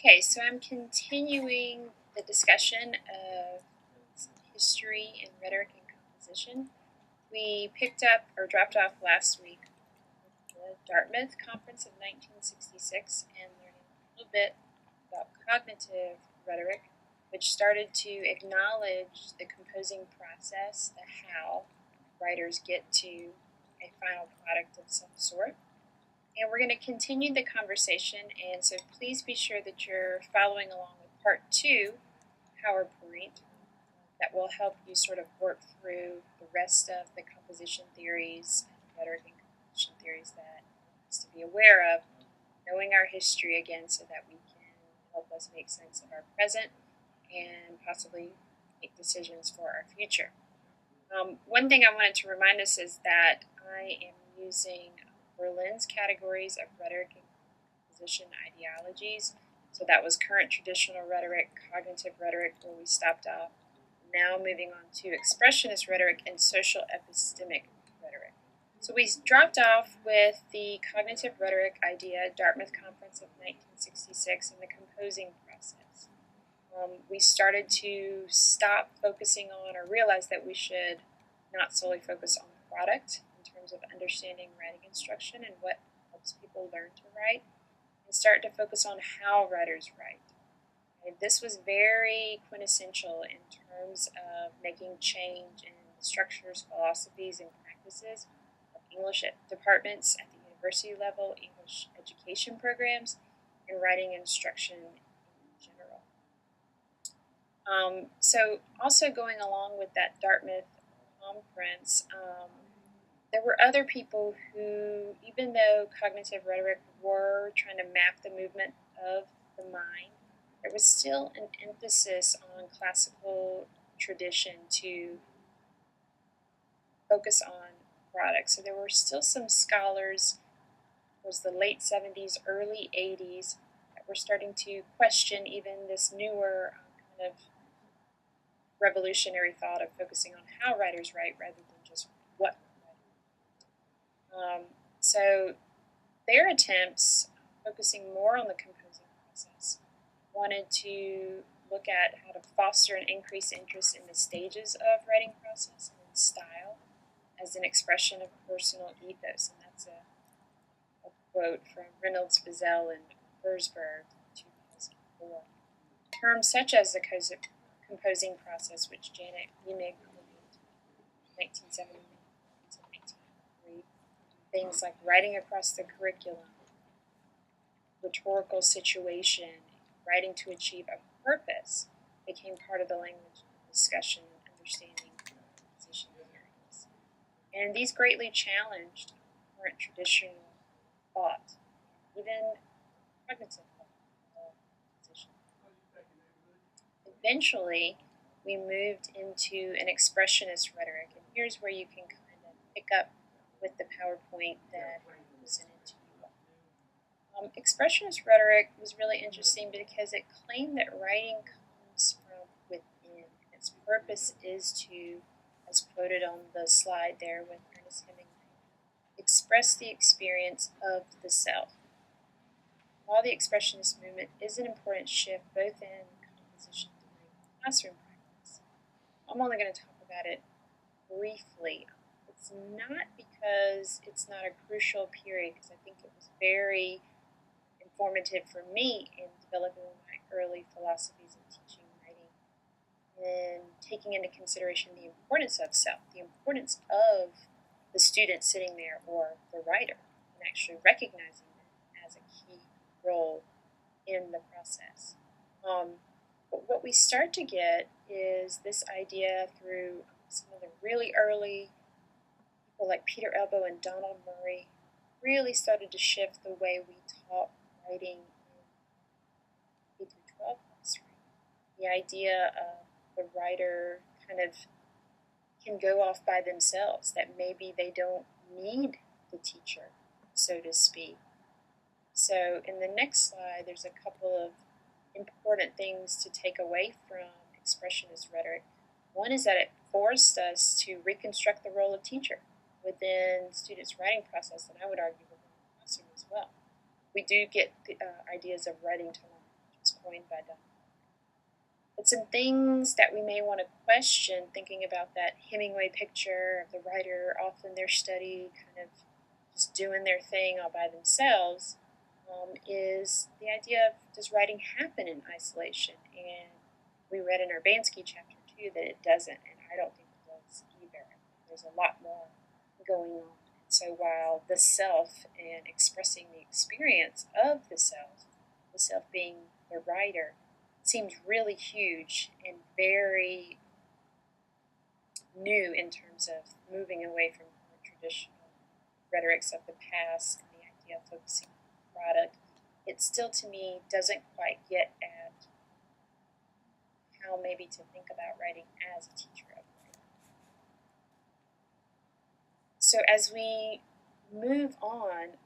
Okay, so I'm continuing the discussion of history and rhetoric and composition. We picked up or dropped off last week with the Dartmouth Conference of 1966 and learning a little bit about cognitive rhetoric, which started to acknowledge the composing process, the how writers get to a final product of some sort. And we're going to continue the conversation, and so please be sure that you're following along with part 2, PowerPoint, that will help you sort of work through the rest of the composition theories and rhetoric and composition theories that us to be aware of, knowing our history again so that we can help us make sense of our present and possibly make decisions for our future. One thing I wanted to remind us is that I am using Berlin's categories of rhetoric and composition ideologies. So that was current traditional rhetoric, cognitive rhetoric, where we stopped off. Now moving on to expressionist rhetoric and social epistemic rhetoric. So we dropped off with the cognitive rhetoric idea, Dartmouth Conference of 1966, and the composing process. We started to stop focusing on or realize that we should not solely focus on product in terms of understanding writing instruction and what helps people learn to write, and start to focus on how writers write. And this was very quintessential in terms of making change in the structures, philosophies, and practices of English departments at the university level, English education programs, and writing instruction in general. So also going along with that Dartmouth conference, there were other people who, even though cognitive rhetoric were trying to map the movement of the mind, there was still an emphasis on classical tradition to focus on products. So there were still some scholars, it was the late 70s, early 80s, that were starting to question even this newer kind of revolutionary thought of focusing on how writers write rather than just what writers. So their attempts, focusing more on the composing process, wanted to look at how to foster and increase interest in the stages of writing process and in style as an expression of personal ethos. And that's a quote from Reynolds, Bazell, and Versberg, 2004. Terms such as the composing process, which Janet ENED coined in 1970 to 1993, things like writing across the curriculum, rhetorical situation, writing to achieve a purpose, became part of the language discussion and understanding composition theories. And these greatly challenged current traditional thought, even cognitive composition. Eventually, we moved into an expressionist rhetoric, and here's where you can kind of pick up with the PowerPoint that I presented to you. Expressionist rhetoric was really interesting because it claimed that writing comes from within. Its purpose is to, as quoted on the slide there with Ernest Hemingway, express the experience of the self. While the expressionist movement is an important shift both in composition and classroom practice, I'm only going to talk about it briefly. It's not because it's not a crucial period, because I think it was very informative for me in developing my early philosophies of teaching writing and taking into consideration the importance of self, the importance of the student sitting there or the writer, and actually recognizing that as a key role in the process. But what we start to get is this idea through some of the really early people like Peter Elbow and Donald Murray really started to shift the way we taught writing in K through 12 classroom. The idea of the writer kind of can go off by themselves, that maybe they don't need the teacher, so to speak. So in the next slide, there's a couple of important things to take away from expressionist rhetoric. One is that it forced us to reconstruct the role of teacher within students' writing process, and I would argue within the classroom as well. We do get the ideas of writing to learn, which is coined by Dartmouth. But some things that we may want to question, thinking about that Hemingway picture of the writer off in their study, kind of just doing their thing all by themselves, is the idea of, does writing happen in isolation? And we read in our Urbanski chapter 2 that it doesn't, and I don't think it does either. There's a lot more going on. And so while the self and expressing the experience of the self being the writer, seems really huge and very new in terms of moving away from the traditional rhetorics of the past and the idea of focusing on the product. It still, to me, doesn't quite get at how maybe to think about writing as a teacher of writing. So as we move on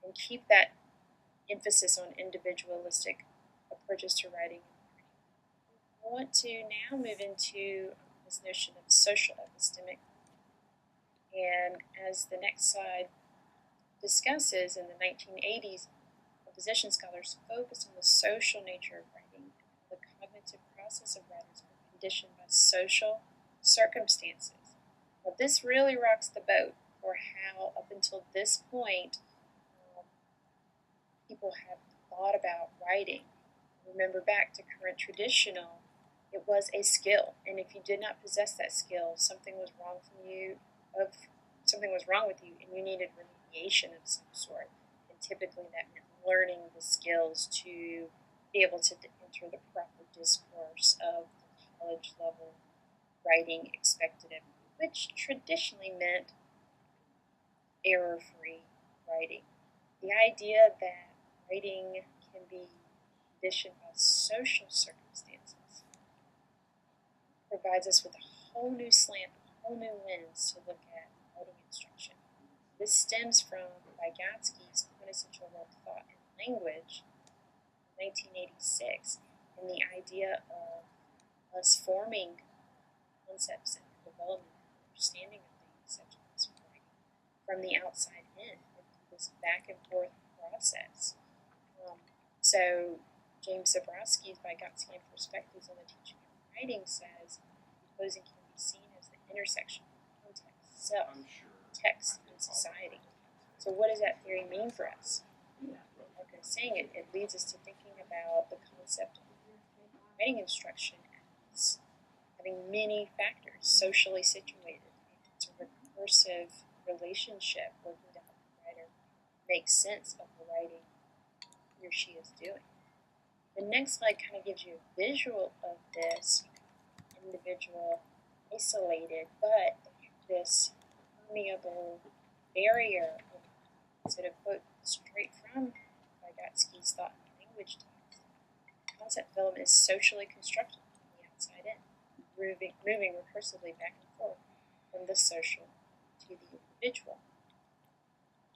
and keep that emphasis on individualistic approaches to writing, I want to now move into this notion of social epistemic. And as the next slide discusses, in the 1980s, opposition scholars focused on the social nature of writing and how the cognitive process of writers were conditioned by social circumstances. Well, this really rocks the boat for how, up until this point, people have thought about writing. Remember back to current traditional, it was a skill, and if you did not possess that skill, something was wrong with you, and you needed remediation of some sort. And typically that meant learning the skills to be able to enter the proper discourse of the college level writing expected of you, which traditionally meant error-free writing. The idea that writing can be conditioned by social circumstances provides us with a whole new slant, a whole new lens to look at writing instruction. This stems from Vygotsky's Quintessential World Thought and Language in 1986, and the idea of us forming concepts and development and understanding of things such as writing from the outside in, this back and forth process. So James Zabrowski's Vygotskian Perspectives on the Teaching of Writing says composing can be seen as the intersection of context, self, text, and society. So what does that theory mean for us? Like I was saying, it leads us to thinking about the concept of writing instruction as having many factors socially situated. It's a recursive relationship working to help the writer make sense of the writing he or she is doing. The next slide kind of gives you a visual of this individual, isolated, but this permeable barrier of, so to quote straight from Vygotsky's Thought and Language text, concept development is socially constructed from the outside in, moving recursively back and forth from the social to the individual.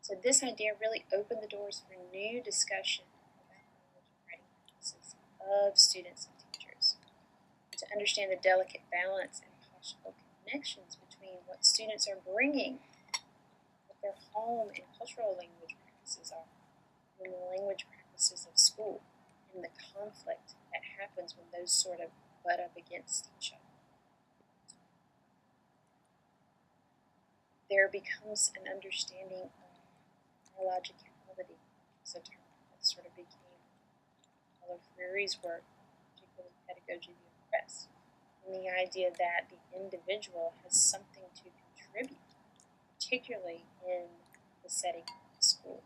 So this idea really opened the doors for new discussion about language and writing practices of students and teachers. To understand the delicate balance and possible connections between what students are bringing, what their home and cultural language practices are, and the language practices of school, and the conflict that happens when those sort of butt up against each other. There becomes an understanding of biologicality, which is a term that sort of became all of Freire's work, particularly Pedagogy of the Oppressed, and the idea that the individual has something to contribute, particularly in the setting of school.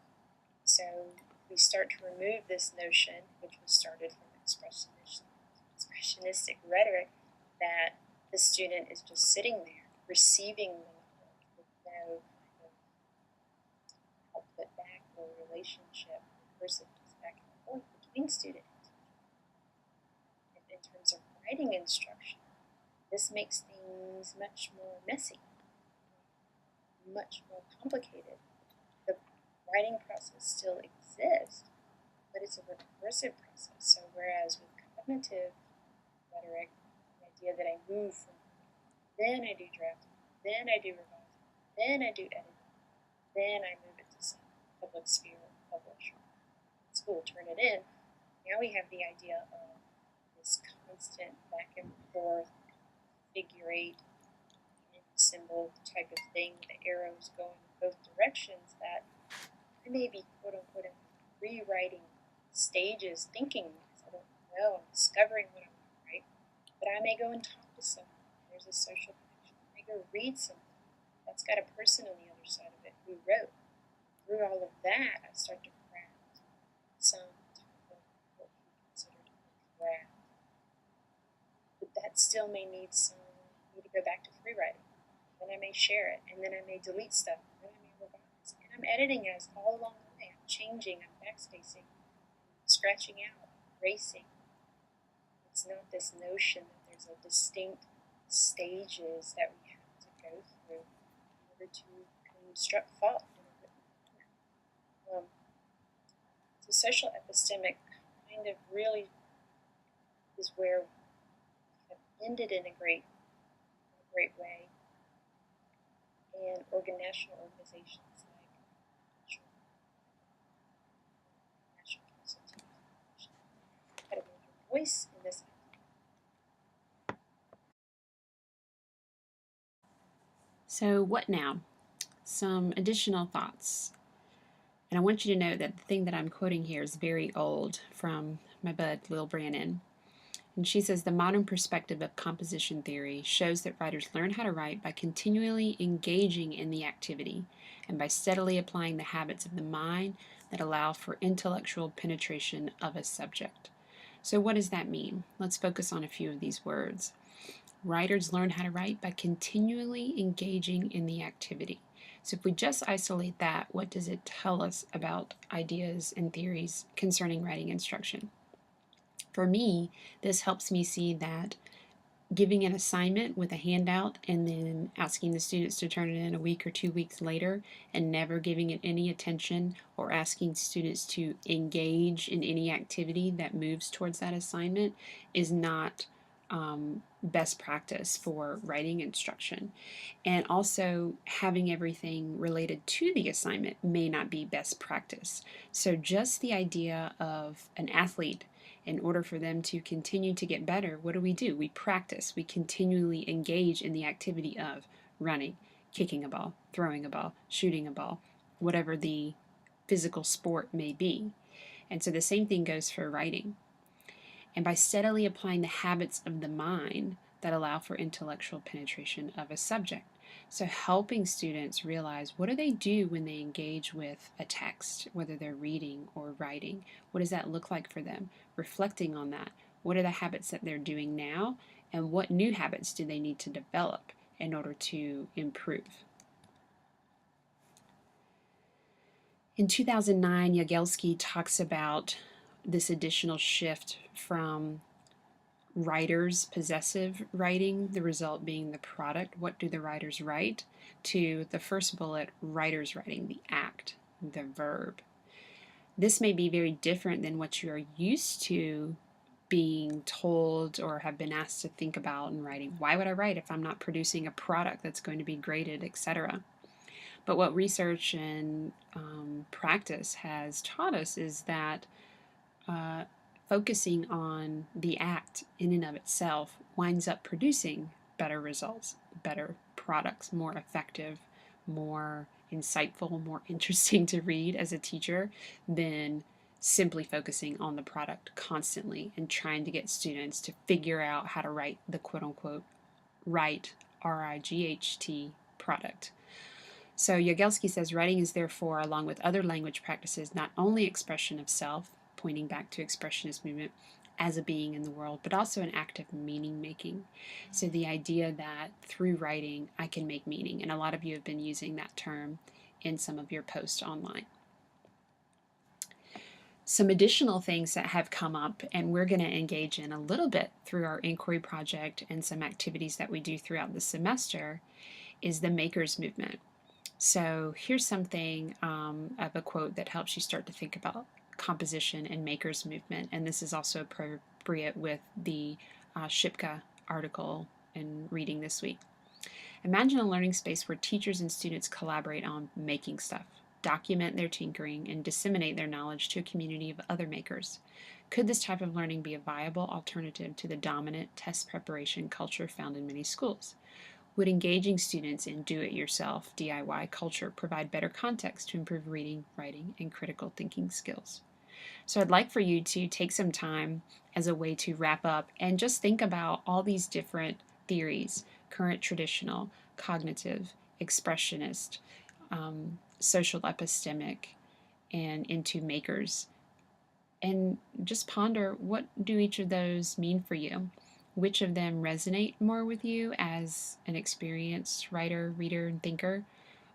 So we start to remove this notion, which was started from expressionistic rhetoric, that the student is just sitting there receiving the knowledge with no kind of output back or relationship, recursiveness back and forth between student and teacher. And in terms of writing instruction, this makes things much more messy, much more complicated. The writing process still exists, but it's a recursive process. So whereas with cognitive rhetoric, the idea that I move from, then I do drafting, then I do revising, then I do editing, then I move it to some public sphere, publish, school, turn it in. Now we have the idea of this constant back and forth, figure eight, symbol type of thing, the arrows going in both directions, that I may be quote unquote in rewriting stages, thinking because I don't know, I'm discovering what I want to write, but I may go and talk to someone. There's a social connection. I may go read something that's got a person on the other side of it who wrote. Through all of that, I start to craft some type of what you consider a craft. But that still may need to go back to free writing. Then I may share it, and then I may delete stuff, and then I may revise. And I'm editing as all along the way. I'm changing, I'm backspacing, scratching out, erasing. It's not this notion that there's a distinct stages that we have to go through in order to construct thought in a written manner. So social epistemic kind of really is where we have ended in a great way. And national organizations like National Council had a major voice in this. So what now? Some additional thoughts. And I want you to know that the thing that I'm quoting here is very old, from my bud, Lil Brannon. And she says, the modern perspective of composition theory shows that writers learn how to write by continually engaging in the activity and by steadily applying the habits of the mind that allow for intellectual penetration of a subject. So what does that mean? Let's focus on a few of these words. Writers learn how to write by continually engaging in the activity. So if we just isolate that, what does it tell us about ideas and theories concerning writing instruction? For me, this helps me see that giving an assignment with a handout and then asking the students to turn it in a week or 2 weeks later and never giving it any attention or asking students to engage in any activity that moves towards that assignment is not best practice for writing instruction. And also, having everything related to the assignment may not be best practice. So just the idea of an athlete, in order for them to continue to get better, what do? We practice. We continually engage in the activity of running, kicking a ball, throwing a ball, shooting a ball, whatever the physical sport may be. And so the same thing goes for writing. And by steadily applying the habits of the mind that allow for intellectual penetration of a subject. So helping students realize, what do they do when they engage with a text, whether they're reading or writing? What does that look like for them? Reflecting on that. What are the habits that they're doing now, and what new habits do they need to develop in order to improve? In 2009, Jagielski talks about this additional shift from writers' possessive writing, the result being the product, what do the writers write, to the first bullet, writers writing, the act, the verb. This may be very different than what you are used to being told or have been asked to think about in writing. Why would I write if I'm not producing a product that's going to be graded, etc.? But what research and practice has taught us is that focusing on the act in and of itself winds up producing better results, better products, more effective, more insightful, more interesting to read as a teacher than simply focusing on the product constantly and trying to get students to figure out how to write the quote-unquote right, R-I-G-H-T, product. So Jagielski says writing is therefore, along with other language practices, not only expression of self, pointing back to expressionist movement, as a being in the world, but also an act of meaning making. So the idea that through writing I can make meaning, and a lot of you have been using that term in some of your posts online. Some additional things that have come up and we're going to engage in a little bit through our inquiry project and some activities that we do throughout the semester is the makers movement. So here's something of a quote that helps you start to think about composition and makers movement, and this is also appropriate with the Shipka article and reading this week. Imagine a learning space where teachers and students collaborate on making stuff, document their tinkering, and disseminate their knowledge to a community of other makers. Could this type of learning be a viable alternative to the dominant test preparation culture found in many schools? Would engaging students in do-it-yourself DIY culture provide better context to improve reading, writing, and critical thinking skills? So I'd like for you to take some time as a way to wrap up and just think about all these different theories: current, traditional, cognitive, expressionist, social epistemic, and into makers. And just ponder, what do each of those mean for you? Which of them resonate more with you as an experienced writer, reader, and thinker?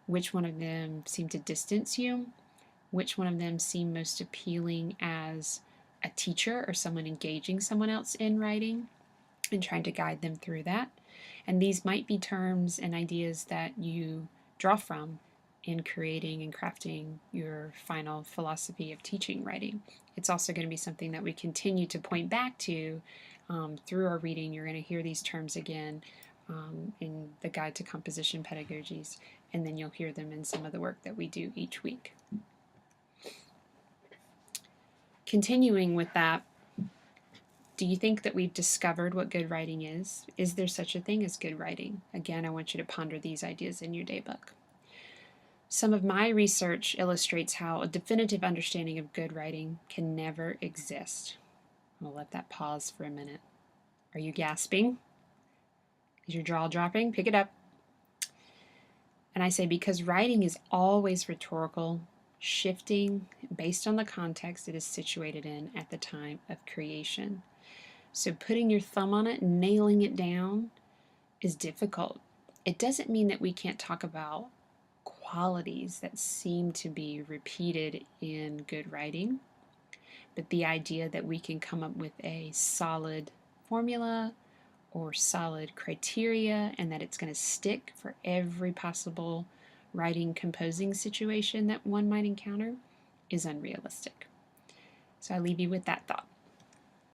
Which one of them seem to distance you? Which one of them seem most appealing as a teacher or someone engaging someone else in writing and trying to guide them through that? And these might be terms and ideas that you draw from in creating and crafting your final philosophy of teaching writing. It's also going to be something that we continue to point back to through our reading. You're going to hear these terms again in the Guide to Composition Pedagogies, and then you'll hear them in some of the work that we do each week. Continuing with that, do you think that we've discovered what good writing is? Is there such a thing as good writing? Again, I want you to ponder these ideas in your daybook. Some of my research illustrates how a definitive understanding of good writing can never exist. I'll let that pause for a minute. Are you gasping? Is your jaw dropping? Pick it up. And I say, because writing is always rhetorical, shifting based on the context it is situated in at the time of creation. So putting your thumb on it, nailing it down, is difficult. It doesn't mean that we can't talk about qualities that seem to be repeated in good writing, but the idea that we can come up with a solid formula or solid criteria and that it's going to stick for every possible writing composing situation that one might encounter is unrealistic. So I leave you with that thought.